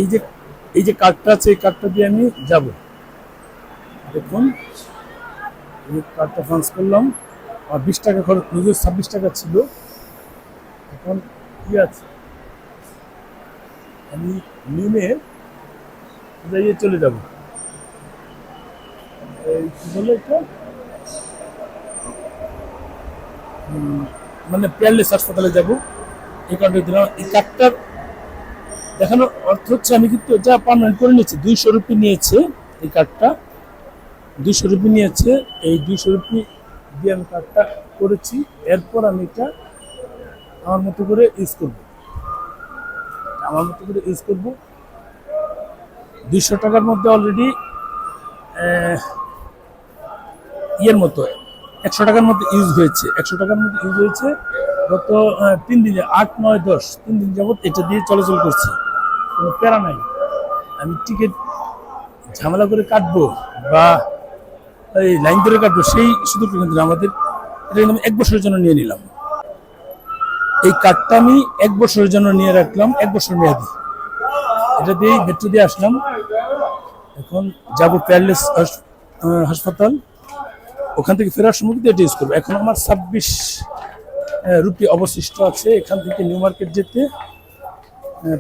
এই যে এই যে কার্ডটা আছে, এই কার্ডটা দিয়ে আমি যাব। দেখুন, এই কার্ডটা ফান্স করলাম। আর 20 টাকা খরচ, নিজের 26 টাকা ছিল। এখন কি আছে, আমি নেমে যাইয়ে চলে যাব। এই কি বলে এটা, মানে পেয়ারলেস হাসপাতালে যাব। এই কার্ডটা দিলাম। এই কার্ডটার দেখানোর অর্থ হচ্ছে আমি কিন্তু এটা পার্মানেন্ট করে নিয়েছি। 200 রুপি নিয়েছে এই কার্ডটা, 200 রুপি নিয়েছে। এই 200 রুপি দিয়ে আমি কার্ডটা করেছি। এরপর আমি এটা আমার মতো করে ইউজ করব, আমার মতো করে ইউজ করব। 200 টাকার মধ্যে অলরেডি ইয়ের মতো 100 টাকার মধ্যে ইউজ হয়েছে, 100 টাকার মধ্যে ইউজ হয়েছে। গত 3 দিনে 8, 9, 10 3 দিন যাবত এটা দিয়ে চলাচল করছি, কোনো প্যারা নাই। আমি টিকিট ঝামেলা করে কাটবো বা এই লাইন ধরে কাটবো সেই সুযোগ কিন্তু আমাদের। এটা কিন্তু আমি 1 বছরের জন্য নিয়ে নিলাম। এই কার্ডটা আমি 1 বছরের জন্য নিয়ে রাখলাম, 1 বছর মেয়াদি। এটা দিয়ে মেট্রো দিয়ে আসলাম। এখন যাবো পেয়ারলেস হাসপাতাল। ওখান থেকে ফেরার সময় কিন্তু এটা ইউজ করবো। এখন আমার 26 রুপি অবশিষ্ট আছে। এখান থেকে নিউ মার্কেট যেতে,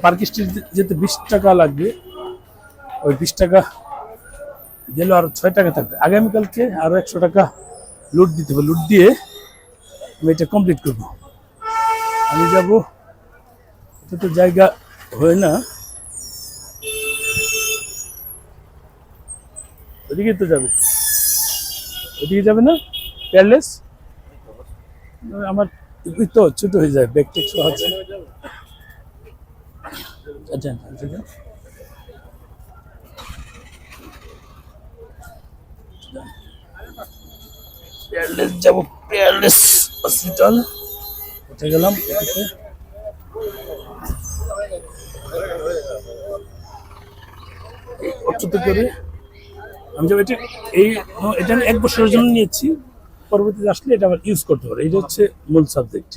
পার্ক স্ট্রিট যেতে 20 টাকা লাগবে। ওই 20 টাকা গেলে আরো 6 টাকা থাকবে। আগামীকালকে আরো 100 টাকা লুট দিতে হবে। লুট দিয়ে আমি এটা কমপ্লিট করবো। আমি যাব, এটা তো জায়গা হয় না, ওদিকে তো যাবে, ওদিকে যাবে না পেয়ারলেস। আমার তো ছোট হয়ে যায়, ব্যাগ টেক সহ আছে। আচ্ছা আচ্ছা, পেয়ারলেস যাব, পেয়ারলেস হসপিটাল। উঠে গেলাম এটাতে। অটোতে করে আমি যাবো। এটা এটা আমি 1 বছরের জন্য নিয়েছি। পরবর্তীতে আসলে এটা আবার ইউজ করতে পারবো। এটা হচ্ছে মূল সাবজেক্ট।